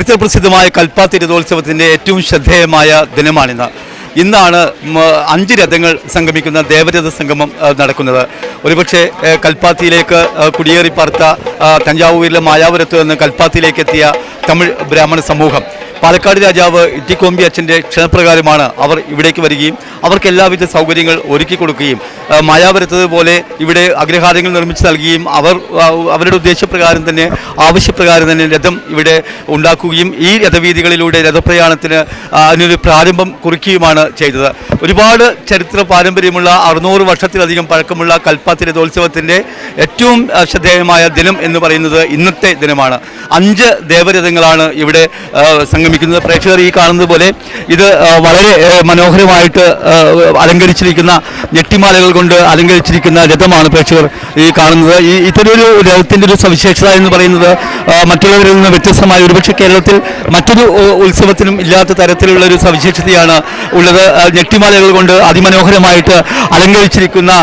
ചരിത്രപ്രസിദ്ധമായ കൽപ്പാത്തി രഥോത്സവത്തിൻ്റെ ഏറ്റവും ശ്രദ്ധേയമായ ദിനമാണിന്ന്. ഇന്നാണ് 5 രഥങ്ങൾ സംഗമിക്കുന്ന ദേവരഥ സംഗമം നടക്കുന്നത്. ഒരുപക്ഷെ കൽപ്പാത്തിയിലേക്ക് കുടിയേറി പാർത്ത തഞ്ചാവൂരിലെ മായാപുരത്ത് നിന്ന് കൽപ്പാത്തിയിലേക്ക് എത്തിയ തമിഴ് ബ്രാഹ്മണ സമൂഹം പാലക്കാട് രാജാവ് ഇട്ടിക്കോമ്പി അച്ഛൻ്റെ ക്ഷണപ്രകാരമാണ് അവർ ഇവിടേക്ക് വരികയും അവർക്ക് എല്ലാവിധ സൗകര്യങ്ങൾ ഒരുക്കി കൊടുക്കുകയും മായാപുരത്തതുപോലെ ഇവിടെ അഗ്രഹാരങ്ങൾ നിർമ്മിച്ച് നൽകുകയും അവരുടെ ഉദ്ദേശപ്രകാരം തന്നെ ആവശ്യപ്രകാരം തന്നെ രഥം ഇവിടെ ഉണ്ടാക്കുകയും ഈ രഥവീതികളിലൂടെ രഥപ്രയാണത്തിന് അതിനൊരു പ്രാരംഭം കുറിക്കുകയുമാണ് ചെയ്തത്. ഒരുപാട് ചരിത്ര പാരമ്പര്യമുള്ള 600 വർഷത്തിലധികം പഴക്കമുള്ള കൽപ്പാത്തി രഥോത്സവത്തിൻ്റെ ഏറ്റവും ശ്രദ്ധേയമായ ദിനം എന്ന് പറയുന്നത് ഇന്നത്തെ ദിനമാണ്. 5 ദേവരഥങ്ങളാണ് ഇവിടെ സംഗമിക്കുന്നത്. പ്രേക്ഷകർ ഈ കാണുന്നത് പോലെ ഇത് വളരെ മനോഹരമായിട്ട് അലങ്കരിച്ചിരിക്കുന്ന ഞെട്ടിമാലകൾ കൊണ്ട് അലങ്കരിച്ചിരിക്കുന്ന രഥമാണ് പ്രേക്ഷകർ ഈ കാണുന്നത്. ഇത്തരൊരു രഥത്തിൻ്റെ ഒരു സവിശേഷത എന്ന് പറയുന്നത് മറ്റുള്ളവരിൽ നിന്ന് വ്യത്യസ്തമായ ഒരുപക്ഷെ കേരളത്തിൽ മറ്റൊരു ഉത്സവത്തിനും ഇല്ലാത്ത തരത്തിലുള്ള ഒരു സവിശേഷതയാണ് ഉള്ളത്. ഞെട്ടിമാലകൾ കൊണ്ട് അതിമനോഹരമായിട്ട് അലങ്കരിച്ചിരിക്കുന്ന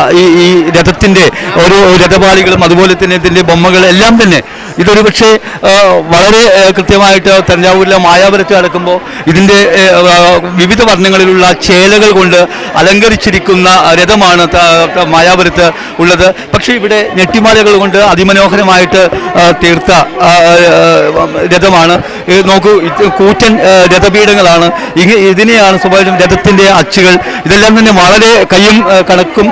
ഈ രഥത്തിൻ്റെ ഓരോ രഥപാളികളും അതുപോലെ തന്നെ ഇതിൻ്റെ ബൊമ്മകൾ എല്ലാം തന്നെ ഇതൊരു പക്ഷേ വളരെ കൃത്യമായിട്ട് തഞ്ചാവൂരിലെ മായാപുരത്ത് നടക്കുമ്പോൾ ഇതിൻ്റെ വിവിധ വർണ്ണങ്ങളിലുള്ള ചേലകൾ കൊണ്ട് അലങ്കരിച്ചിരിക്കുന്ന രഥമാണ് മായാപുരത്ത് ഉള്ളത്. പക്ഷേ ഇവിടെ ഞെട്ടിമാലകൾ കൊണ്ട് അതിമനോഹരമായിട്ട് തീർത്ത രഥമാണ്. നോക്കൂ, കൂറ്റൻ രഥപീഠങ്ങളാണ്. ഇതിനെയാണ് സ്വാഭാവികം രഥത്തിൻ്റെ അച്ചുകൾ. ഇതെല്ലാം തന്നെ വളരെ കയ്യും കണക്കും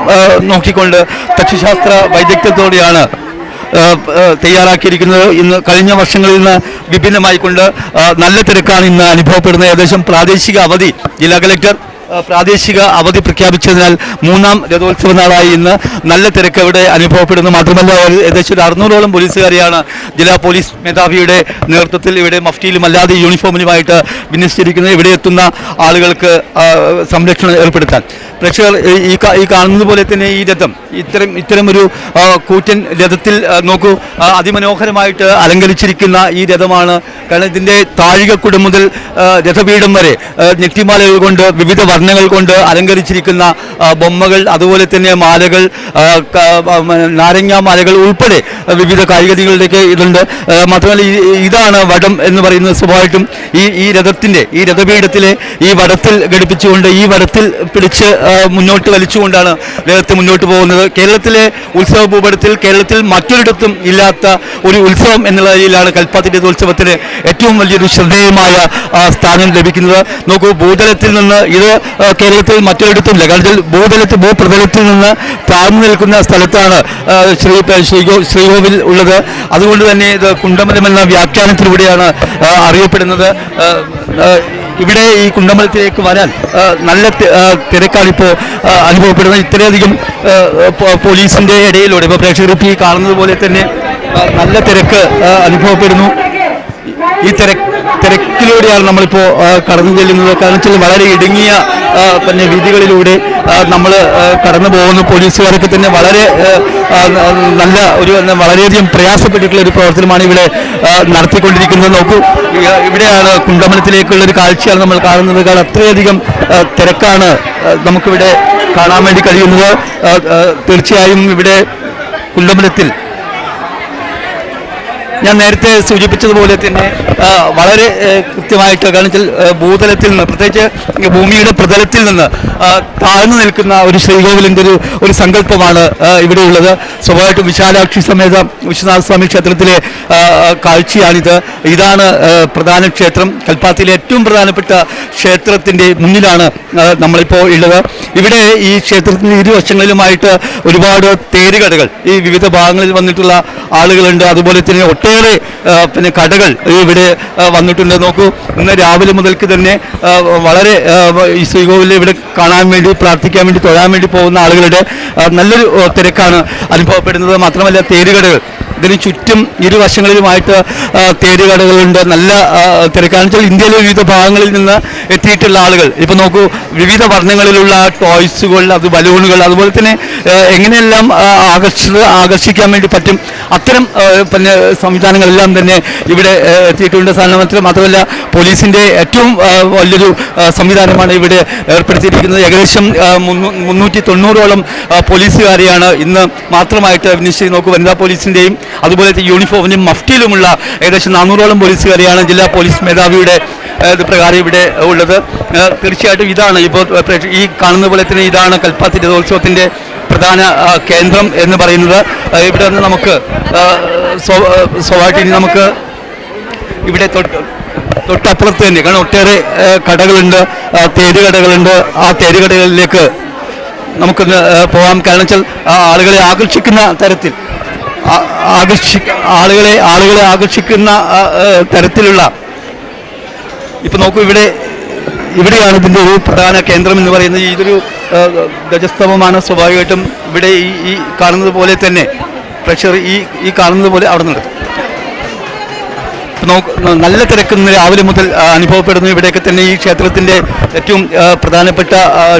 നോക്കിക്കൊണ്ട് തച്ചുശാസ്ത്ര വൈദഗ്ധ്യത്തോടെയാണ് തയ്യാറാക്കിയിരിക്കുന്നത്. ഇന്ന് കഴിഞ്ഞ വർഷങ്ങളിൽ നിന്ന് വിഭിന്നമായിക്കൊണ്ട് നല്ല തിരക്കാണ് ഇന്ന് അനുഭവപ്പെടുന്നത്. ഏകദേശം പ്രാദേശിക അവധി ജില്ലാ കളക്ടർ പ്രാദേശിക അവധി പ്രഖ്യാപിച്ചതിനാൽ 3ാം രഥോത്സവ നാളായി ഇന്ന് നല്ല തിരക്ക് ഇവിടെ അനുഭവപ്പെടുന്നു. മാത്രമല്ല ഏകദേശം 600ഓളം പോലീസുകാരെയാണ് ജില്ലാ പോലീസ് മേധാവിയുടെ നേതൃത്വത്തിൽ ഇവിടെ മഫ്റ്റിയിലും അല്ലാതെ യൂണിഫോമിലുമായിട്ട് വിന്യസിച്ചിരിക്കുന്നത്. ഇവിടെ എത്തുന്ന ആളുകൾക്ക് സംരക്ഷണം ഏർപ്പെടുത്താൻ. പ്രേക്ഷകർ ഈ കാണുന്നത് പോലെ തന്നെ ഈ രഥം ഇത്തരം ഒരു കൂറ്റൻ രഥത്തിൽ നോക്കൂ, അതിമനോഹരമായിട്ട് അലങ്കരിച്ചിരിക്കുന്ന ഈ രഥമാണ്. കാരണം ഇതിൻ്റെ താഴികക്കുടം മുതൽ രഥപീഠം വരെ ഞെട്ടിമാലകൾ കൊണ്ട് വിവിധ വർണ്ണങ്ങൾ കൊണ്ട് അലങ്കരിച്ചിരിക്കുന്ന ബൊമ്മകൾ, അതുപോലെ തന്നെ മാലകൾ, നാരങ്ങാ മാലകൾ ഉൾപ്പെടെ വിവിധ കായികതകളുടെയൊക്കെ ഇതുണ്ട്. മാത്രമല്ല ഇതാണ് വടം എന്ന് പറയുന്നത്. സ്വാഭാവികമായിട്ടും ഈ രഥപീഠത്തിലെ ഈ വടത്തിൽ ഘടിപ്പിച്ചുകൊണ്ട് ഈ വടത്തിൽ പിടിച്ച് മുന്നോട്ട് വലിച്ചുകൊണ്ടാണ് രഥത്തെ മുന്നോട്ട് പോകുന്നത്. കേരളത്തിലെ ഉത്സവ ഭൂപടത്തിൽ കേരളത്തിൽ മറ്റൊരിടത്തും ഇല്ലാത്ത ഒരു ഉത്സവം എന്നുള്ള രീതിയിലാണ് കൽപ്പാത്തി രഥോത്സവത്തിന് ഏറ്റവും വലിയൊരു ശ്രദ്ധേയമായ സ്ഥാനം ലഭിക്കുന്നത്. നോക്കൂ, ഭൂതലത്തിൽ നിന്ന് ഇത് കേരളത്തിൽ മറ്റൊരിടത്തുമില്ല. കാരണം ഭൂപ്രതലത്തിൽ നിന്ന് താഴ്ന്നു നിൽക്കുന്ന സ്ഥലത്താണ് ശ്രീകോവിൽ ഉള്ളത്. അതുകൊണ്ട് തന്നെ ഇത് കുണ്ടമലം എന്ന വ്യാഖ്യാനത്തിലൂടെയാണ് അറിയപ്പെടുന്നത്. ഇവിടെ ഈ കുണ്ടമലത്തിലേക്ക് വരാൻ നല്ല തിരക്കാണിപ്പോൾ അനുഭവപ്പെടുന്നത്. ഇത്രയധികം പോലീസിൻ്റെ ഇടയിലൂടെ ഇപ്പോൾ പ്രേക്ഷകർ ഈ കാണുന്നത് പോലെ തന്നെ നല്ല തിരക്ക് അനുഭവപ്പെടുന്നു. ഈ തിരക്കിലൂടെയാണ് നമ്മളിപ്പോൾ കടന്നു ചെല്ലുന്നത്. കാരണം വെച്ചാൽ വളരെ ഇടുങ്ങിയ പിന്നെ വീതികളിലൂടെ നമ്മൾ കടന്നു പോകുന്നു. പോലീസുകാരൊക്കെ തന്നെ വളരെ നല്ല വളരെയധികം പ്രയാസപ്പെട്ടിട്ടുള്ള ഒരു പ്രവർത്തനമാണ് ഇവിടെ നടത്തിക്കൊണ്ടിരിക്കുന്നത്. നോക്കൂ, ഇവിടെയാണ് കുണ്ടമലത്തിലേക്കുള്ളൊരു കാഴ്ചയാണ് നമ്മൾ കാണുന്നത്. കാരണം അത്രയധികം തിരക്കാണ് നമുക്കിവിടെ കാണാൻ വേണ്ടി കഴിയുന്നത്. തീർച്ചയായും ഇവിടെ കുണ്ടമലത്തിൽ ഞാൻ നേരത്തെ സൂചിപ്പിച്ചതുപോലെ തന്നെ വളരെ കൃത്യമായിട്ട് കാരണം ഭൂതലത്തിൽ നിന്ന്, പ്രത്യേകിച്ച് ഭൂമിയുടെ പ്രതലത്തിൽ നിന്ന് താഴ്ന്നു നിൽക്കുന്ന ഒരു ശ്രീകോവിലിൻ്റെ ഒരു സങ്കല്പമാണ് ഇവിടെയുള്ളത്. സ്വാഭാവികമായിട്ടും വിശാലാക്ഷി സമേത വിശ്വനാഥ സ്വാമി ക്ഷേത്രത്തിലെ കാഴ്ചയാണിത്. ഇതാണ് പ്രധാന ക്ഷേത്രം. കൽപ്പാത്തിയിലെ ഏറ്റവും പ്രധാനപ്പെട്ട ക്ഷേത്രത്തിൻ്റെ മുന്നിലാണ് നമ്മളിപ്പോൾ ഉള്ളത്. ഇവിടെ ഈ ക്ഷേത്രത്തിൻ്റെ ഇരുവശങ്ങളിലുമായിട്ട് ഒരുപാട് തേരുകടകൾ, ഈ വിവിധ ഭാഗങ്ങളിൽ വന്നിട്ടുള്ള ആളുകളുണ്ട്. അതുപോലെ തന്നെ ഒട്ടേറെ പിന്നെ കടകൾ ഇവിടെ വന്നിട്ടുണ്ട്. നോക്കൂ, ഇന്ന് രാവിലെ മുതൽക്ക് തന്നെ വളരെ ഈ ശ്രീകോവിലിൽ ഇവിടെ കാണാൻ വേണ്ടി, പ്രാർത്ഥിക്കാൻ വേണ്ടി, തൊഴാൻ വേണ്ടി പോകുന്ന ആളുകളുടെ നല്ലൊരു തിരക്കാണ് അനുഭവപ്പെടുന്നത്. മാത്രമല്ല തേരുകടകൾ, ഇതിന് ചുറ്റും ഇരുവശങ്ങളിലുമായിട്ട് തേരുകടകളുണ്ട്. നല്ല തിരക്കാണ്. വെച്ചാൽ ഇന്ത്യയിലെ വിവിധ ഭാഗങ്ങളിൽ നിന്ന് എത്തിയിട്ടുള്ള ആളുകൾ. ഇപ്പോൾ നോക്കൂ, വിവിധ വർണ്ണങ്ങളിലുള്ള ടോയ്സുകൾ, അത് ബലൂണുകൾ, അതുപോലെ തന്നെ എങ്ങനെയെല്ലാം ആകർഷിക്കാൻ വേണ്ടി പറ്റും അത്തരം പിന്നെ സംവിധാനങ്ങളെല്ലാം തന്നെ ഇവിടെ എത്തിയിട്ടുണ്ട്. മാത്രമല്ല പോലീസിൻ്റെ ഏറ്റവും വലിയൊരു സംവിധാനമാണ് ഇവിടെ ഏർപ്പെടുത്തിയിരിക്കുന്നത്. ഏകദേശം 390ഓളം പോലീസുകാരെയാണ് ഇന്ന് മാത്രമായിട്ട് നിശ്ചയിച്ച് നോക്കൂ. വനിതാ പോലീസിൻ്റെയും അതുപോലെ യൂണിഫോമിനും മഫ്റ്റിയിലുമുള്ള ഏകദേശം 400ഓളം പോലീസുകാരെയാണ് ജില്ലാ പോലീസ് മേധാവിയുടെ ഇത് പ്രകാരം ഇവിടെ ഉള്ളത്. തീർച്ചയായിട്ടും ഇതാണ് ഇപ്പോൾ ഈ കാണുന്ന പോലെ തന്നെ ഇതാണ് കൽപ്പാത്തി രഥോത്സവത്തിൻ്റെ പ്രധാന കേന്ദ്രം എന്ന് പറയുന്നത്. ഇവിടെ നിന്ന് നമുക്ക് സ്വാഭാവികമായിട്ട് ഇനി നമുക്ക് ഇവിടെ തൊട്ടപ്പുറത്ത് തന്നെ കാരണം ഒട്ടേറെ കടകളുണ്ട്, തേരുകടകളുണ്ട്. ആ തേരുകടകളിലേക്ക് നമുക്കൊന്ന് പോകാം. കാരണം വെച്ചാൽ ആളുകളെ ആകർഷിക്കുന്ന തരത്തിൽ ആളുകളെ ആകർഷിക്കുന്ന തരത്തിലുള്ള ഇപ്പം നോക്കൂ, ഇവിടെയാണ് ഇതിൻ്റെ ഒരു പ്രധാന കേന്ദ്രം എന്ന് പറയുന്നത്. ഇതൊരു ധ്വജസ്തംഭമാണ്. സ്വാഭാവികമായിട്ടും ഇവിടെ ഈ കാണുന്നത് പോലെ തന്നെ പ്രഷർ ഈ കാണുന്നത് പോലെ അവിടെ നടക്കും. നല്ല തിരക്ക് രാവിലെ മുതൽ അനുഭവപ്പെടുന്നു. ഇവിടെയൊക്കെ തന്നെ ഈ ക്ഷേത്രത്തിൻ്റെ ഏറ്റവും പ്രധാനപ്പെട്ട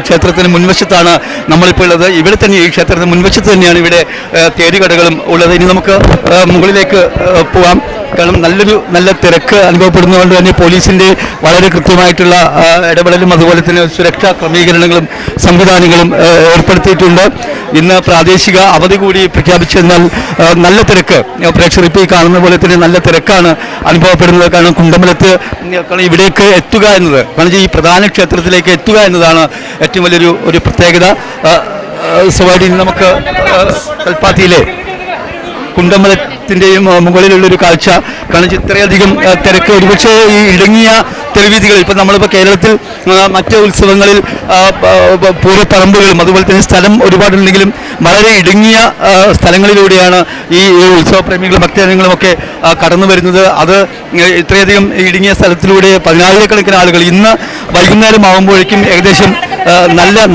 ക്ഷേത്രത്തിന് മുൻവശത്താണ് നമ്മളിപ്പോൾ ഉള്ളത്. ഇവിടെ തന്നെ ഈ ക്ഷേത്രത്തിന് മുൻവശത്ത് തന്നെയാണ് ഇവിടെ തേരുകടകളും ഉള്ളത്. ഇനി നമുക്ക് മുകളിലേക്ക് പോകാം. കാരണം നല്ല തിരക്ക് അനുഭവപ്പെടുന്നതുകൊണ്ട് തന്നെ പോലീസിൻ്റെ വളരെ കൃത്യമായിട്ടുള്ള ഇടപെടലും അതുപോലെ തന്നെ സുരക്ഷാ ക്രമീകരണങ്ങളും സംവിധാനങ്ങളും ഏർപ്പെടുത്തിയിട്ടുണ്ട്. ഇന്ന് പ്രാദേശിക അവധി കൂടി പ്രഖ്യാപിച്ചതിനാൽ നല്ല തിരക്ക് പ്രേക്ഷകർ ഇപ്പോൾ ഈ കാണുന്ന പോലെ തന്നെ നല്ല തിരക്കാണ് അനുഭവപ്പെടുന്നത്. കാരണം കുണ്ടമ്പലത്ത് ഇവിടേക്ക് എത്തുക എന്നത് കാരണം ഈ പ്രധാന ക്ഷേത്രത്തിലേക്ക് എത്തുക എന്നതാണ് ഏറ്റവും വലിയൊരു പ്രത്യേകത. സ്വാഭാവികം നമുക്ക് കൽപ്പാത്തിയിലെ കുണ്ടമ്പലത്തിൻ്റെയും മുകളിലുള്ളൊരു കാഴ്ച കാരണം ഇത്രയധികം തിരക്ക് ഒരുപക്ഷെ ഈ ഇടുങ്ങിയ തെരുവീതികൾ ഇപ്പം നമ്മളിപ്പോൾ കേരളത്തിൽ മറ്റ് ഉത്സവങ്ങളിൽ പൂരപ്പറമ്പുകളും അതുപോലെ തന്നെ സ്ഥലം ഒരുപാടുണ്ടെങ്കിലും വളരെ ഇടുങ്ങിയ സ്ഥലങ്ങളിലൂടെയാണ് ഈ ഉത്സവപ്രേമികളും ഭക്തജനങ്ങളും ഒക്കെ കടന്നു വരുന്നത്. അത് ഇത്രയധികം ഇടുങ്ങിയ സ്ഥലത്തിലൂടെ 10,000-കണക്കിന് ആളുകൾ ഇന്ന് വൈകുന്നേരം ആകുമ്പോഴേക്കും ഏകദേശം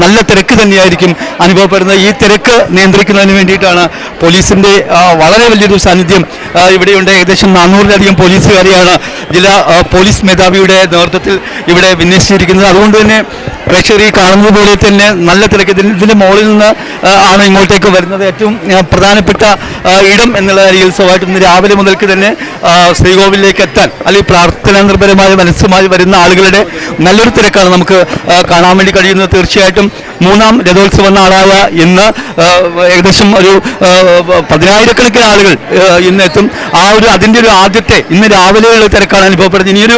നല്ല തിരക്ക് തന്നെയായിരിക്കും അനുഭവപ്പെടുന്നത്. ഈ തിരക്ക് നിയന്ത്രിക്കുന്നതിന് വേണ്ടിയിട്ടാണ് പോലീസിൻ്റെ വളരെ വലിയൊരു സാന്നിധ്യം ഇവിടെയുണ്ട്. ഏകദേശം 400-ലധികം പോലീസുകാരെയാണ് ജില്ലാ പോലീസ് മേധാവിയുടെ നേതൃത്വത്തിൽ ഇവിടെ വിന്യസിച്ചിരിക്കുന്നത്. അതുകൊണ്ട് തന്നെ പ്രേക്ഷകർ ഈ കാണുന്നത് പോലെ തന്നെ നല്ല തിരക്ക് ഇതിൻ്റെ മുകളിൽ നിന്ന് ആണ് ഇങ്ങോട്ടേക്ക് വരുന്നത്. ഏറ്റവും പ്രധാനപ്പെട്ട ഇടം എന്നുള്ള രീതിയിൽ സ്വാഭാവികമായിട്ടും ഇന്ന് രാവിലെ മുതൽക്ക് തന്നെ ശ്രീകോവിലേക്ക് എത്താൻ അല്ലെങ്കിൽ പ്രാർത്ഥനാ നിർഭരമായ മനസ്സുമായി വരുന്ന ആളുകളുടെ നല്ലൊരു തിരക്കാണ് നമുക്ക് കാണാൻ വേണ്ടി കഴിയുന്നത്. തീർച്ചയായിട്ടും 3ാം രഥോത്സവ നാളായ ഇന്ന് ഏകദേശം ഒരു 10,000-കണക്കിന് ആളുകൾ ഇന്ന് എത്തും. അതിൻ്റെ ഒരു ആദ്യത്തെ ഇന്ന് രാവിലെയുള്ള തിരക്കാണ് അനുഭവപ്പെടുന്നത്. ഇനിയൊരു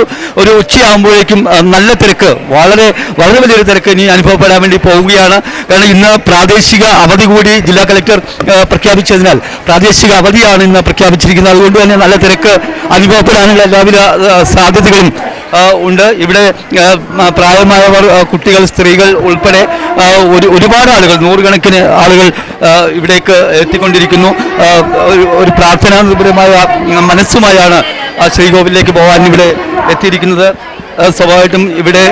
ഉച്ചയാകുമ്പോഴേക്കും നല്ല തിരക്ക് വളരെ വളരെ വലിയൊരു തിരക്ക് ഇനി അനുഭവപ്പെടാൻ വേണ്ടി പോവുകയാണ്. കാരണം ഇന്ന് പ്രാദേശിക അവധി കൂടി ജില്ലാ കളക്ടർ പ്രഖ്യാപിച്ചതിനാൽ പ്രാദേശിക അവധിയാണ് ഇന്ന് പ്രഖ്യാപിച്ചിരിക്കുന്നത്. അതുകൊണ്ട് തന്നെ നല്ല തിരക്ക് അനുഭവപ്പെടാനുള്ള എല്ലാവിധ സാധ്യതകളും ഉണ്ട്. ഇവിടെ പ്രായമായവർ, കുട്ടികൾ, സ്ത്രീകൾ ഉൾപ്പെടെ ഒരുപാട് ആളുകൾ, 100-കണക്കിന് ആളുകൾ ഇവിടേക്ക് എത്തിക്കൊണ്ടിരിക്കുന്നു. ഒരു പ്രാർത്ഥനാ നിർഭരമായ മനസ്സുമായാണ് ശ്രീകോവിലേക്ക് പോകാൻ ഇവിടെ എത്തിയിരിക്കുന്നത്. സ്വാഭാവികമായിട്ടും ഇവിടെ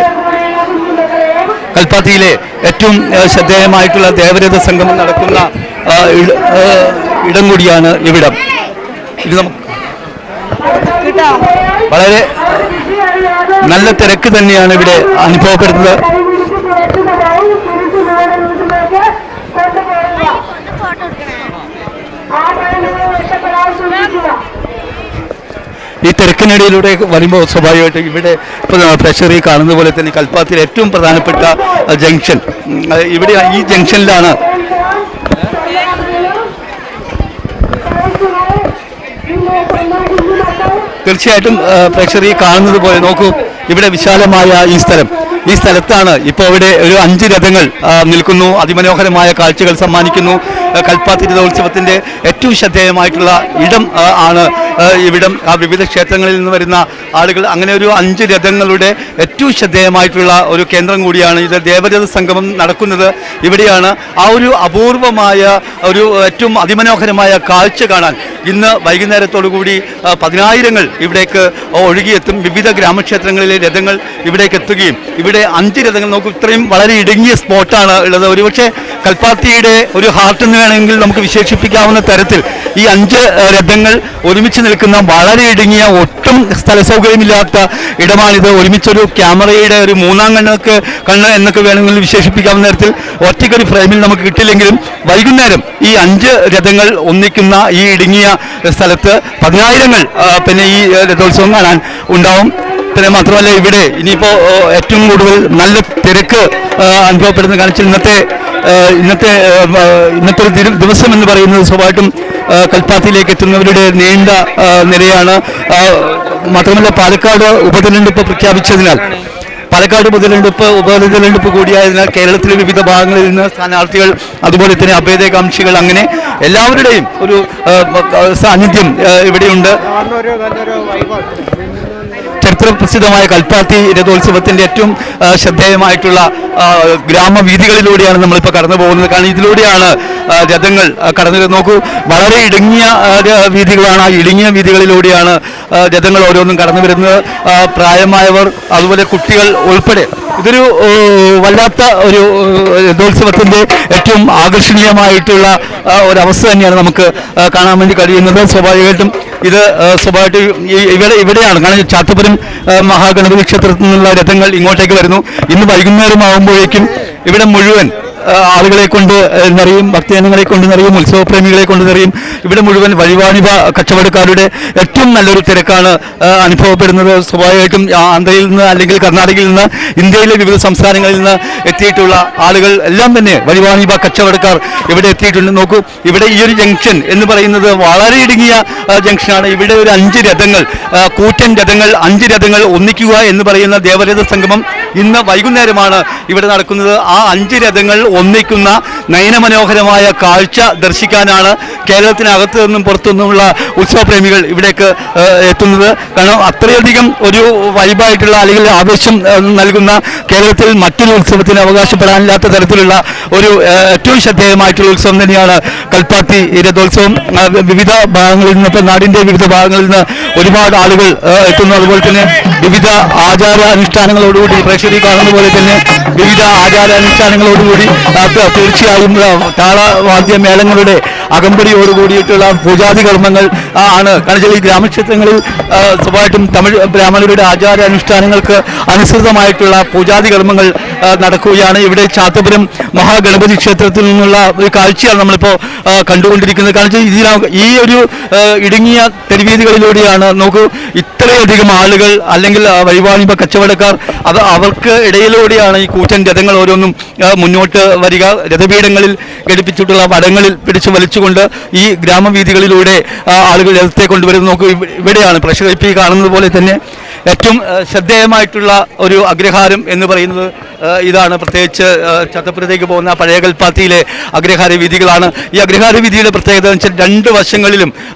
കൽപ്പാത്തിയിലെ ഏറ്റവും ശ്രദ്ധേയമായിട്ടുള്ള ദേവരഥ സംഗമം നടക്കുന്ന ഇടം കൂടിയാണ് ഇവിടം. ഇത് നമുക്ക് വളരെ നല്ല തിരക്ക് തന്നെയാണ് ഇവിടെ അനുഭവപ്പെടുന്നത്. ഈ തിരക്കിനിടയിലൂടെ വരുമ്പോൾ സ്വാഭാവികമായിട്ട് ഇവിടെ പ്രഷർ ഈ കാണുന്ന പോലെ തന്നെ കൽപ്പാത്തിയിലെ ഏറ്റവും പ്രധാനപ്പെട്ട ജംഗ്ഷൻ ഇവിടെ ഈ ജംഗ്ഷനിലാണ് തീർച്ചയായിട്ടും പ്രേക്ഷകർ ഈ കാണുന്നത് പോലെ നോക്കൂ, ഇവിടെ വിശാലമായ ഈ സ്ഥലത്താണ് ഇപ്പോൾ ഇവിടെ ഒരു 5 രഥങ്ങൾ നിൽക്കുന്നു. അതിമനോഹരമായ കാഴ്ചകൾ സമ്മാനിക്കുന്നു. കൽപ്പാത്തി രഥോത്സവത്തിൻ്റെ ഏറ്റവും ശ്രദ്ധേയമായിട്ടുള്ള ഇടം ആണ് ഇവിടം. വിവിധ ക്ഷേത്രങ്ങളിൽ നിന്ന് വരുന്ന ആളുകൾ അങ്ങനെ ഒരു 5 രഥങ്ങളുടെ ഏറ്റവും ശ്രദ്ധേയമായിട്ടുള്ള ഒരു കേന്ദ്രം കൂടിയാണ് ഇത്. ദേവരഥ സംഗമം നടക്കുന്നത് ഇവിടെയാണ്. ആ ഒരു അപൂർവമായ ഏറ്റവും അതിമനോഹരമായ കാഴ്ച കാണാൻ ഇന്ന് വൈകുന്നേരത്തോടു കൂടി 10,000-ങ്ങൾ ഇവിടേക്ക് ഒഴുകിയെത്തും. വിവിധ ഗ്രാമക്ഷേത്രങ്ങളിലെ രഥങ്ങൾ ഇവിടേക്ക് എത്തുകയും ഇവിടെ 5 രഥങ്ങൾ നോക്കും. ഇത്രയും വളരെ ഇടുങ്ങിയ സ്പോട്ടാണ് ഉള്ളത്. ഒരുപക്ഷെ കൽപ്പാത്തിയുടെ ഒരു ഹാർട്ട് എന്ന് വേണമെങ്കിൽ നമുക്ക് വിശേഷിപ്പിക്കാവുന്ന തരത്തിൽ ഈ 5 രഥങ്ങൾ ഒരുമിച്ച് നിൽക്കുന്ന വളരെ ഇടുങ്ങിയ ഒട്ടും സ്ഥല സൗകര്യമില്ലാത്ത ഇടമാണിത്. ഒരുമിച്ചൊരു ക്യാമറയുടെ ഒരു 3ാം കണ്ണ് എന്നൊക്കെ വേണമെങ്കിൽ വിശേഷിപ്പിക്കാവുന്ന തരത്തിൽ ഒറ്റയ്ക്കൊരു ഫ്രെയിമിൽ നമുക്ക് കിട്ടില്ലെങ്കിലും വൈകുന്നേരം ഈ 5 രഥങ്ങൾ ഒന്നിക്കുന്ന ഈ ഇടുങ്ങിയ സ്ഥലത്ത് 10,000-ങ്ങൾ പിന്നെ ഈ രഥോത്സവം കാണാൻ ഉണ്ടാവും. പിന്നെ മാത്രമല്ല ഇവിടെ ഇനിയിപ്പോൾ ഏറ്റവും കൂടുതൽ നല്ല തിരക്ക് അനുഭവപ്പെടുന്ന കാണിച്ചാൽ ഇന്നത്തെ ഒരു ദിവസം എന്ന് പറയുന്നത് സ്വാഭാവികമായിട്ടും കൽപ്പാത്തിയിലേക്ക് എത്തുന്നവരുടെ നീണ്ട നിരയാണ്. മാത്രമല്ല പാലക്കാട് ഉപതെരഞ്ഞെടുപ്പ് പ്രഖ്യാപിച്ചതിനാൽ പാലക്കാട് ഉപതെരഞ്ഞെടുപ്പ് കൂടിയായതിനാൽ കേരളത്തിലെ വിവിധ ഭാഗങ്ങളിൽ നിന്ന് സ്ഥാനാർത്ഥികൾ അതുപോലെ തന്നെ അഭേദകാംക്ഷികൾ അങ്ങനെ എല്ലാവരുടെയും ഒരു സാന്നിധ്യം ഇവിടെയുണ്ട്. ചരിത്രപ്രസിദ്ധമായ കൽപ്പാത്തി രഥോത്സവത്തിൻ്റെ ഏറ്റവും ശ്രദ്ധേയമായിട്ടുള്ള ഗ്രാമവീഥികളിലൂടെയാണ് നമ്മളിപ്പോൾ കടന്നു പോകുന്നത്. കാരണം ഇതിലൂടെയാണ് രഥങ്ങൾ കടന്നു നോക്കൂ. വളരെ ഇടുങ്ങിയ വീഥികളാണ്. ആ ഇടുങ്ങിയ വീഥികളിലൂടെയാണ് രഥങ്ങൾ ഓരോന്നും കടന്നു വരുന്നത്. പ്രായമായവർ അതുപോലെ കുട്ടികൾ ഉൾപ്പെടെ ഇതൊരു വല്ലാത്ത ഒരു രഥോത്സവത്തിൻ്റെ ഏറ്റവും ആകർഷണീയമായിട്ടുള്ള ഒരവസ്ഥ തന്നെയാണ് നമുക്ക് കാണാൻ വേണ്ടി കഴിയുന്നത്. സ്വാഭാവികമായിട്ടും ഇവിടെയാണ്. കാരണം ചാത്തപുരം മഹാഗണപതി ക്ഷേത്രത്തിൽ നിന്നുള്ള രഥങ്ങൾ ഇങ്ങോട്ടേക്ക് വരുന്നു. ഇന്ന് വൈകുന്നേരം ആകുമ്പോഴേക്കും ഇവിടെ മുഴുവൻ ആളുകളെ കൊണ്ട് നിറയും, ഭക്തജനങ്ങളെ കൊണ്ട് നിറയും, ഉത്സവപ്രേമികളെ കൊണ്ട് നിറയും. ഇവിടെ മുഴുവൻ വഴിവാണിഭ കച്ചവടക്കാരുടെ ഏറ്റവും നല്ലൊരു തിരക്കാണ് അനുഭവപ്പെടുന്നത്. സ്വാഭാവികമായിട്ടും ആന്ധ്രയിൽ നിന്ന് അല്ലെങ്കിൽ കർണാടകയിൽ നിന്ന് ഇന്ത്യയിലെ വിവിധ സംസ്ഥാനങ്ങളിൽ നിന്ന് എത്തിയിട്ടുള്ള ആളുകൾ എല്ലാം തന്നെ വഴിവാണിഭ കച്ചവടക്കാർ ഇവിടെ എത്തിയിട്ടുണ്ട്. നോക്കൂ, ഇവിടെ ഈ ഒരു ജംഗ്ഷൻ എന്ന് പറയുന്നത് വളരെ ഇടുങ്ങിയ ജംഗ്ഷനാണ്. ഇവിടെ ഒരു 5 രഥങ്ങൾ, കൂറ്റൻ രഥങ്ങൾ, 5 രഥങ്ങൾ ഒന്നിക്കുക എന്ന് പറയുന്ന ദേവരഥ സംഗമം ഇന്ന് വൈകുന്നേരമാണ് ഇവിടെ നടക്കുന്നത്. ആ 5 രഥങ്ങൾ ഒന്നിക്കുന്ന നയനമനോഹരമായ കാഴ്ച ദർശിക്കാനാണ് കേരളത്തിനകത്ത് നിന്നും പുറത്തു നിന്നുമുള്ള ഉത്സവപ്രേമികൾ ഇവിടേക്ക് എത്തുന്നത്. കാരണം അത്രയധികം ഒരു വൈബായിട്ടുള്ള അല്ലെങ്കിൽ ആവേശം നൽകുന്ന കേരളത്തിൽ മറ്റൊരു ഉത്സവത്തിന് അവകാശപ്പെടാനില്ലാത്ത തരത്തിലുള്ള ഒരു ഏറ്റവും ശ്രദ്ധേയമായിട്ടുള്ള ഉത്സവം തന്നെയാണ് കൽപ്പാത്തി രഥോത്സവം. വിവിധ ഭാഗങ്ങളിൽ നിന്ന്, ഇപ്പം നാടിൻ്റെ വിവിധ ഭാഗങ്ങളിൽ നിന്ന് ഒരുപാട് ആളുകൾ എത്തുന്നു. അതുപോലെ തന്നെ വിവിധ ആചാരാനുഷ്ഠാനങ്ങളോടുകൂടി പ്രേക്ഷകർ കാണുന്ന പോലെ തന്നെ വിവിധ ആചാരാനുഷ്ഠാനങ്ങളോടുകൂടി തീർച്ചയായും താളവാദ്യ മേളങ്ങളുടെ അകമ്പടിയോടുകൂടിയിട്ടുള്ള പൂജാതി കർമ്മങ്ങൾ ആണ്. കാരണം ഈ ഗ്രാമക്ഷേത്രങ്ങളിൽ സ്വാഭാവികമായിട്ടും തമിഴ് ബ്രാഹ്മണരുടെ ആചാരാനുഷ്ഠാനങ്ങൾക്ക് അനുസൃതമായിട്ടുള്ള പൂജാതി കർമ്മങ്ങൾ നടക്കുകയാണ്. ഇവിടെ ചാത്തപുരം മഹാഗണപതി ക്ഷേത്രത്തിൽ നിന്നുള്ള ഒരു കാഴ്ചയാണ് നമ്മളിപ്പോൾ കണ്ടുകൊണ്ടിരിക്കുന്നത്. കാരണം ഈ ഒരു ഇടുങ്ങിയ തെരുവീതികളിലൂടെയാണ് നോക്കൂ ഇത്രയധികം ആളുകൾ അല്ലെങ്കിൽ വഴിവാണിഭ കച്ചവടക്കാർ അവർക്ക് ഇടയിലൂടെയാണ് ഈ കൂറ്റൻ രഥങ്ങൾ ഓരോന്നും മുന്നോട്ട് വരിക. രഥപീഠങ്ങളിൽ ഘടിപ്പിച്ചിട്ടുള്ള വടങ്ങളിൽ പിടിച്ചു വലിച്ചുകൊണ്ട് ഈ ഗ്രാമവീഥികളിലൂടെ ആളുകൾ രഥത്തെ കൊണ്ടുവരുന്നത്. നോക്കൂ, ഇവിടെയാണ് പ്രേക്ഷകർ ഇപ്പോൾ ഈ കാണുന്നത് പോലെ തന്നെ ഏറ്റവും ശ്രദ്ധേയമായിട്ടുള്ള ഒരു അഗ്രഹാരം എന്ന് പറയുന്നത് ഇതാണ്. പ്രത്യേകിച്ച് ചത്തപ്പുരത്തേക്ക് പോകുന്ന പഴയ കൽപ്പാത്തിയിലെ അഗ്രഹാര വീഥികളാണ്. ഈ അഗ്രഹാര വീഥിയുടെ പ്രത്യേകത എന്ന് വെച്ചാൽ 2 വശങ്ങളിലും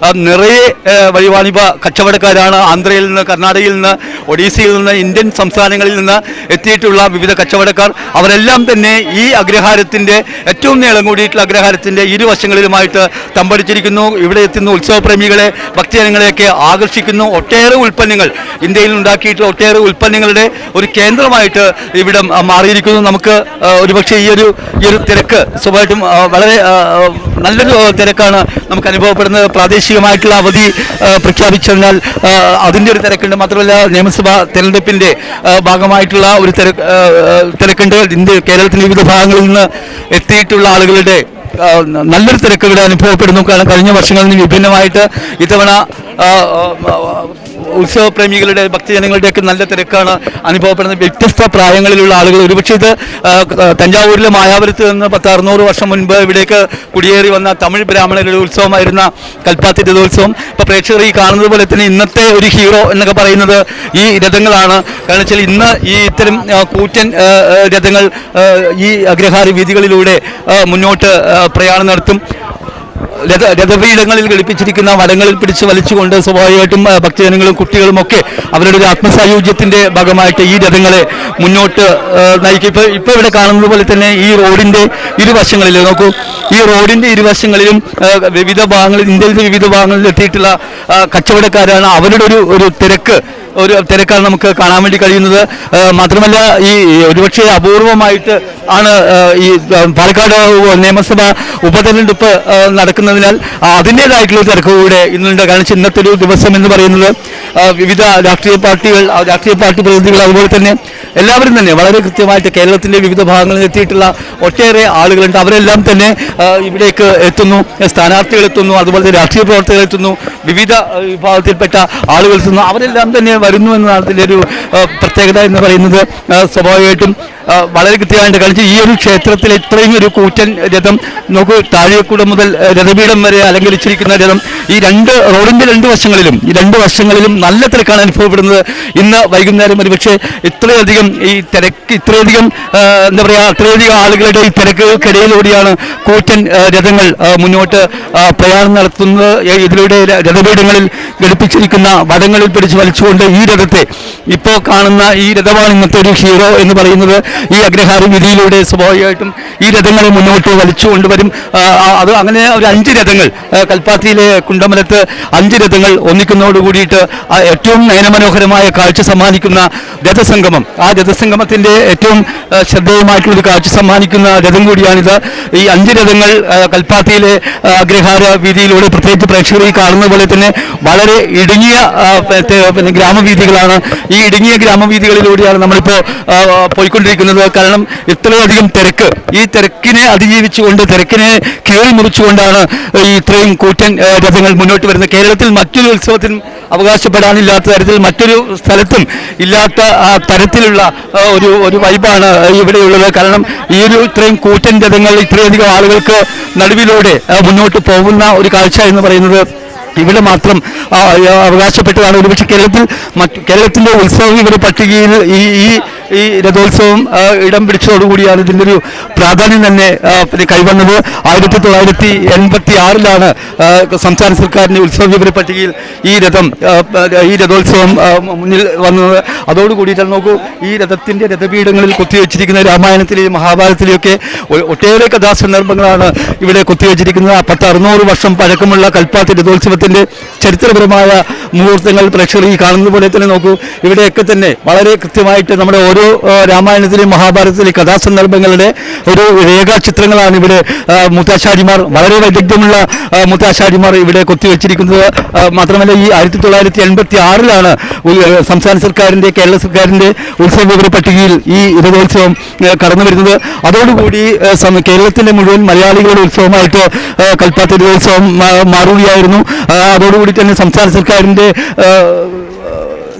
നിറയെ വഴിവാണിഭ കച്ചവടക്കാരാണ്. ആന്ധ്രയിൽ നിന്ന്, കർണാടകയിൽ നിന്ന്, ഒഡീസയിൽ നിന്ന്, ഇന്ത്യൻ സംസ്ഥാനങ്ങളിൽ നിന്ന് എത്തിയിട്ടുള്ള വിവിധ കച്ചവടക്കാർ അവരെല്ലാം തന്നെ ഈ അഗ്രഹാരത്തിൻ്റെ ഏറ്റവും നീളം കൂടിയിട്ടുള്ള അഗ്രഹാരത്തിൻ്റെ ഇരുവശങ്ങളിലുമായിട്ട് തമ്പടിച്ചിരിക്കുന്നു. ഇവിടെ എത്തുന്ന ഉത്സവപ്രേമികളെ, ഭക്തജനങ്ങളെയൊക്കെ ആകർഷിക്കുന്നു. ഒട്ടേറെ ഉൽപ്പന്നങ്ങൾ, ഇന്ത്യയിൽ ഉണ്ടാക്കിയിട്ടുള്ള ഒട്ടേറെ ഉൽപ്പന്നങ്ങളുടെ ഒരു കേന്ദ്രമായിട്ട് ഇവിടെ മാറിയിരിക്കുന്നു. നമുക്ക് ഒരുപക്ഷെ ഈ ഒരു തിരക്ക് സ്വാഭാവികമായിട്ടും വളരെ നല്ലൊരു തിരക്കാണ് നമുക്ക് അനുഭവപ്പെടുന്നത്. പ്രാദേശികമായിട്ടുള്ള അവധി പ്രഖ്യാപിച്ചതിനാൽ അതിൻ്റെ ഒരു തിരക്കുണ്ട്. മാത്രമല്ല നിയമസഭാ തെരഞ്ഞെടുപ്പിൻ്റെ ഭാഗമായിട്ടുള്ള ഒരു തിരക്കുണ്ട്. കേരളത്തിൻ്റെ വിവിധ ഭാഗങ്ങളിൽ നിന്ന് എത്തിയിട്ടുള്ള ആളുകളുടെ നല്ലൊരു തിരക്ക് ഇവിടെ അനുഭവപ്പെടുന്നു. കാരണം കഴിഞ്ഞ വർഷങ്ങളിൽ നിന്ന് വിഭിന്നമായിട്ട് ഇത്തവണ ഉത്സവപ്രേമികളുടെ, ഭക്തജനങ്ങളുടെയൊക്കെ നല്ല തിരക്കാണ് അനുഭവപ്പെടുന്നത്. വ്യത്യസ്ത പ്രായങ്ങളിലുള്ള ആളുകൾ. ഒരുപക്ഷെ ഇത് തഞ്ചാവൂരിലെ മായാപുരത്ത് നിന്ന് 600 വർഷം മുൻപ് ഇവിടേക്ക് കുടിയേറി വന്ന തമിഴ് ബ്രാഹ്മണരുടെ ഉത്സവമായിരുന്ന കൽപ്പാത്തി രഥോത്സവം. ഇപ്പോൾ പ്രേക്ഷകർ ഈ കാണുന്നത് പോലെ തന്നെ ഇന്നത്തെ ഒരു ഹീറോ എന്നൊക്കെ പറയുന്നത് ഈ രഥങ്ങളാണ്. കാരണം വെച്ചാൽ ഇന്ന് ഈ ഇത്തരം കൂറ്റൻ രഥങ്ങൾ ഈ അഗ്രഹാര വീഥികളിലൂടെ മുന്നോട്ട് പ്രയാണം നടത്തും. രഥപീഠങ്ങളിൽ ഘടിപ്പിച്ചിരിക്കുന്ന വടങ്ങളിൽ പിടിച്ച് വലിച്ചുകൊണ്ട് സ്വാഭാവികമായിട്ടും ഭക്തജനങ്ങളും കുട്ടികളും ഒക്കെ അവരുടെ ഒരു ആത്മസായുജ്യത്തിൻ്റെ ഭാഗമായിട്ട് ഈ രഥങ്ങളെ മുന്നോട്ട് നയിക്കും. ഇപ്പോൾ ഇവിടെ കാണുന്നത് പോലെ തന്നെ ഈ റോഡിൻ്റെ ഇരുവശങ്ങളിൽ നോക്കൂ, ഈ റോഡിൻ്റെ ഇരുവശങ്ങളിലും വിവിധ ഭാഗങ്ങളിൽ, ഇന്ത്യയിലെ വിവിധ ഭാഗങ്ങളിൽ എത്തിയിട്ടുള്ള കച്ചവടക്കാരാണ്. അവരുടെ ഒരു തിരക്കാണ് നമുക്ക് കാണാൻ വേണ്ടി കഴിയുന്നത്. മാത്രമല്ല ഈ ഒരുപക്ഷെ അപൂർവമായിട്ട് ആണ് ഈ പാലക്കാട് നിയമസഭാ ഉപതെരഞ്ഞെടുപ്പ് നടക്കുന്നതിനാൽ അതിൻ്റേതായിട്ടുള്ള തിരക്ക് കൂടെ ഇന്നുണ്ട്. കാരണം ഇന്നത്തെ ഒരു ദിവസം എന്ന് പറയുന്നത് വിവിധ രാഷ്ട്രീയ പാർട്ടി പ്രതിനിധികൾ അതുപോലെ തന്നെ എല്ലാവരും തന്നെ വളരെ കൃത്യമായിട്ട് കേരളത്തിൻ്റെ വിവിധ ഭാഗങ്ങളിൽ എത്തിയിട്ടുള്ള ഒട്ടേറെ ആളുകളുണ്ട്. അവരെല്ലാം തന്നെ ഇവിടേക്ക് എത്തുന്നു. സ്ഥാനാർത്ഥികൾ എത്തുന്നു, അതുപോലെ തന്നെ രാഷ്ട്രീയ പ്രവർത്തകർ എത്തുന്നു, വിവിധ വിഭാഗത്തിൽപ്പെട്ട ആളുകൾ എത്തുന്നു. അവരെല്ലാം തന്നെ വരുന്നു എന്നതാണ് ഇതിൻ്റെ ഒരു പ്രത്യേകത എന്ന് പറയുന്നത്. സ്വാഭാവികമായിട്ടും വളരെ കൃത്യമായിട്ട് കളിച്ച് പ്രത്യേകിച്ച് ഈ ഒരു ക്ഷേത്രത്തിൽ ഇത്രയും ഒരു കൂറ്റൻ രഥം നോക്കൂ, താഴേക്കൂടം മുതൽ രഥപീഠം വരെ അലങ്കരിച്ചിരിക്കുന്ന രഥം ഈ റോഡിന്റെ രണ്ട് വശങ്ങളിലും നല്ല തിരക്കാണ് അനുഭവപ്പെടുന്നത്. ഇന്ന് വൈകുന്നേരം ഒരുപക്ഷെ ഇത്രയധികം ഈ തിരക്ക്, ഇത്രയധികം എന്താ പറയുക, അത്രയധികം ആളുകളുടെ ഈ തിരക്കുകൾക്കിടയിലൂടെയാണ് കൂറ്റൻ രഥങ്ങൾ മുന്നോട്ട് പ്രയാണം നടത്തുന്നത്. ഇതിലൂടെ രഥപീഠങ്ങളിൽ ഘടിപ്പിച്ചിരിക്കുന്ന വടങ്ങളിൽ പിടിച്ച് വലിച്ചുകൊണ്ട് ഈ രഥത്തെ, ഇപ്പോൾ കാണുന്ന ഈ രഥമാണ് ഇന്നത്തെ ഒരു ഹീറോ എന്ന് പറയുന്നത്. ഈ അഗ്രഹാര വീതിയിലൂടെ സ്വാഭാവികമായിട്ടും ഈ രഥങ്ങളെ മുന്നോട്ട് വലിച്ചു കൊണ്ടുവരും. അത് അങ്ങനെ ഒരു 5 രഥങ്ങൾ കൽപ്പാത്തിയിലെ കുണ്ടമലത്ത് 5 രഥങ്ങൾ ഒന്നിക്കുന്നതോട് കൂടിയിട്ട് ഏറ്റവും നയനമനോഹരമായ കാഴ്ച സമ്മാനിക്കുന്ന രഥസംഗമം, ആ രഥസംഗമത്തിന്റെ ഏറ്റവും ശ്രദ്ധേയമായിട്ടുള്ളൊരു കാഴ്ച സമ്മാനിക്കുന്ന രഥം കൂടിയാണിത്. ഈ 5 രഥങ്ങൾ കൽപ്പാത്തിയിലെ അഗ്രഹാര വീതിയിലൂടെ, പ്രത്യേകിച്ച് പ്രേക്ഷകർ ഈ കാണുന്ന പോലെ തന്നെ വളരെ ഇടുങ്ങിയ ഗ്രാമവീഥികളാണ്. ഈ ഇടുങ്ങിയ ഗ്രാമവീഥികളിലൂടെയാണ് നമ്മളിപ്പോൾ പോയിക്കൊണ്ടിരിക്കുന്നത്. കാരണം ഇത്രയധികം തിരക്ക്, ഈ തിരക്കിനെ അതിജീവിച്ചുകൊണ്ട്, തിരക്കിനെ കീറി മുറിച്ചുകൊണ്ടാണ് ഈ ഇത്രയും കൂറ്റൻ രഥങ്ങൾ മുന്നോട്ട് വരുന്നത്. കേരളത്തിൽ മറ്റൊരു ഉത്സവത്തിനും അവകാശപ്പെടാനില്ലാത്ത തരത്തിൽ, മറ്റൊരു സ്ഥലത്തും ഇല്ലാത്ത തരത്തിലുള്ള ഒരു വൈബാണ് ഇവിടെയുള്ളത്. കാരണം ഈ ഒരു ഇത്രയും കൂറ്റൻ രഥങ്ങൾ ഇത്രയധികം ആളുകൾക്ക് നടുവിലൂടെ മുന്നോട്ട് പോകുന്ന ഒരു കാഴ്ച എന്ന് പറയുന്നത് ഇവിടെ മാത്രം അവകാശപ്പെട്ടതാണ്. ഒരുപക്ഷെ കേരളത്തിന്റെ ഉത്സവ വിവര പട്ടികയിൽ ഈ രഥോത്സവം ഇടം പിടിച്ചതോടുകൂടിയാണ് ഇതിൻ്റെ ഒരു പ്രാധാന്യം തന്നെ കൈവന്നത്. 1986 സംസ്ഥാന സർക്കാരിൻ്റെ ഉത്സവ വിവര പട്ടികയിൽ ഈ രഥോത്സവം മുന്നിൽ വന്നത്. അതോടുകൂടിയിട്ടാണ് നോക്കൂ, ഈ രഥപീഠങ്ങളിൽ കൊത്തിവെച്ചിരിക്കുന്ന രാമായണത്തിലെയും മഹാഭാരതത്തിലെയൊക്കെ ഒട്ടേറെ കഥാസന്ദർഭങ്ങളാണ് ഇവിടെ കൊത്തിവെച്ചിരിക്കുന്നത്. 600 വർഷം പഴക്കമുള്ള കൽപ്പാത്തി രഥോത്സവത്തിൻ്റെ ചരിത്രപരമായ മുഹൂർത്തങ്ങൾ പ്രേക്ഷകർ ഈ കാണുന്നത് പോലെ തന്നെ നോക്കൂ. ഇവിടെയൊക്കെ തന്നെ വളരെ കൃത്യമായിട്ട് നമ്മുടെ ഓരോ രാമായണത്തിലെയും മഹാഭാരതത്തിലെയും കഥാസന്ദർഭങ്ങളുടെ ഒരു രേഖാചിത്രങ്ങളാണ് ഇവിടെ മുത്താശാരിമാർ, വളരെ വൈദഗ്ധ്യമുള്ള മുത്താശാരിമാർ ഇവിടെ കൊത്തിവെച്ചിരിക്കുന്നത്. മാത്രമല്ല ഈ 1986 സംസ്ഥാന സർക്കാരിൻ്റെ, കേരള സർക്കാരിൻ്റെ ഉത്സവ വിവര പട്ടികയിൽ ഈ രഥോത്സവം കടന്നു വരുന്നത്. അതോടുകൂടി കേരളത്തിൻ്റെ മുഴുവൻ മലയാളികളുടെ ഉത്സവമായിട്ട് കൽപ്പാത്തി രഥോത്സവം മാറുകയായിരുന്നു. അതോടുകൂടി തന്നെ സംസ്ഥാന സർക്കാരിൻ്റെ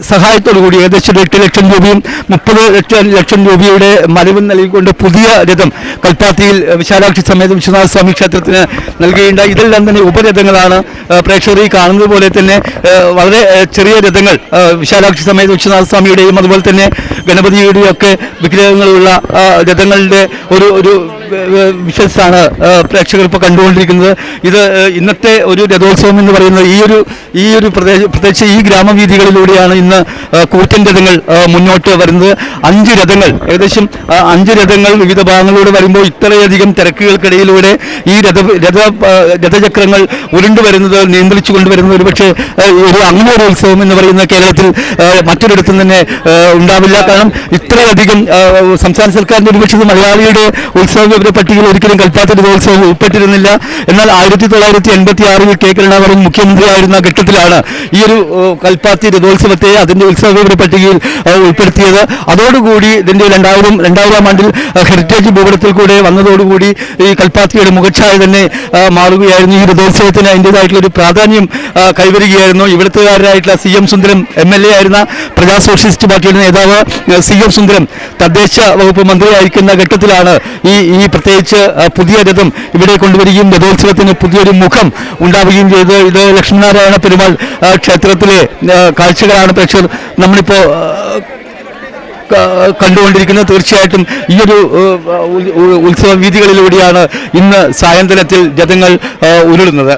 സഹായത്തോടുകൂടി ഏകദേശം 8 ലക്ഷം രൂപയും 30 ലക്ഷം രൂപയുടെ മരവും നൽകിക്കൊണ്ട് പുതിയ രഥം കൽപ്പാത്തിയിൽ വിശാലാക്ഷി സമേത വിശ്വനാഥ സ്വാമി ക്ഷേത്രത്തിന് നൽകുകയുണ്ടായി. ഇതെല്ലാം തന്നെ ഉപരഥങ്ങളാണ്. പ്രേക്ഷകർ ഈ കാണുന്നത് പോലെ തന്നെ വളരെ ചെറിയ രഥങ്ങൾ വിശാലാക്ഷി സമേത വിശ്വനാഥ സ്വാമിയുടെയും അതുപോലെ തന്നെ ഗണപതിയുടെയും ഒക്കെ വിഗ്രഹങ്ങളുള്ള രഥങ്ങളുടെ ഒരു വിഷ്വൽസാണ് പ്രേക്ഷകർ ഇപ്പോൾ കണ്ടുകൊണ്ടിരിക്കുന്നത്. ഇത് ഇന്നത്തെ ഒരു രഥോത്സവം എന്ന് പറയുന്നത് ഈ ഒരു പ്രത്യേകിച്ച് ഈ ഗ്രാമവീഥികളിലൂടെയാണ് ഇന്ന് കൂറ്റൻ രഥങ്ങൾ മുന്നോട്ട് വരുന്നത്. 5 രഥങ്ങൾ, ഏകദേശം 5 രഥങ്ങൾ വിവിധ ഭാഗങ്ങളിലൂടെ വരുമ്പോൾ ഇത്രയധികം തിരക്കുകൾക്കിടയിലൂടെ ഈ രഥചക്രങ്ങൾ ഉരുണ്ടുവരുന്നത്, നിയന്ത്രിച്ചു കൊണ്ടുവരുന്നത് ഒരുപക്ഷെ അങ്ങനെ ഒരു ഉത്സവം എന്ന് പറയുന്ന കേരളത്തിൽ മറ്റൊരിടത്തും തന്നെ ഉണ്ടാവില്ല. കാരണം ഇത്രയധികം സംസ്ഥാന സർക്കാരിൻ്റെ ഒരുപക്ഷെ മലയാളിയുടെ ഉത്സവ വിവര പട്ടികയിൽ ഒരിക്കലും കൽപ്പാത്തി രഥോത്സവം ഉൾപ്പെട്ടിരുന്നില്ല. എന്നാൽ 1986 കെ കരുണാകരൻ മുഖ്യമന്ത്രിയായിരുന്ന ഘട്ടത്തിലാണ് ഈ ഒരു കൽപ്പാത്തി രഥോത്സവത്തെ അതിൻ്റെ ഉത്സവ വിവര പട്ടികയിൽ ഉൾപ്പെടുത്തിയത്. അതോടുകൂടി ഇതിൻ്റെ 2000 ആണ്ടിൽ ഹെറിറ്റേജ് ഭൂപടത്തിൽ കൂടെ വന്നതോടുകൂടി ഈ കൽപ്പാത്തിയുടെ മുഖച്ഛായ തന്നെ മാറുകയായിരുന്നു. ഈ രഥോത്സവത്തിന് അതിൻ്റെതായിട്ടുള്ള ഒരു പ്രാധാന്യം കൈവരികയായിരുന്നു. ഇവിടുത്തുകാരായിട്ടുള്ള CM സുന്ദരം MLA ആയിരുന്ന പ്രജാ സോഷ്യലിസ്റ്റ് പാർട്ടിയുടെ നേതാവ് CM സുന്ദരം തദ്ദേശ വകുപ്പ് മന്ത്രിയായിരിക്കുന്ന ഘട്ടത്തിലാണ് ഈ പ്രത്യേകിച്ച് പുതിയ രഥം ഇവിടെ കൊണ്ടുവരികയും രഥോത്സവത്തിന് പുതിയൊരു മുഖം ഉണ്ടാവുകയും ചെയ്ത്. ഇത് ലക്ഷ്മീനാരായണ പെരുമാൾ ക്ഷേത്രത്തിലെ കാഴ്ചകളാണ് പ്രേക്ഷകർ നമ്മളിപ്പോൾ കണ്ടുകൊണ്ടിരിക്കുന്നത്. തീർച്ചയായിട്ടും ഈ ഒരു ഉത്സവ വീഥികളിലൂടെയാണ് ഇന്ന് സായന്തനത്തിൽ രഥങ്ങൾ ഉരുളുന്നത്.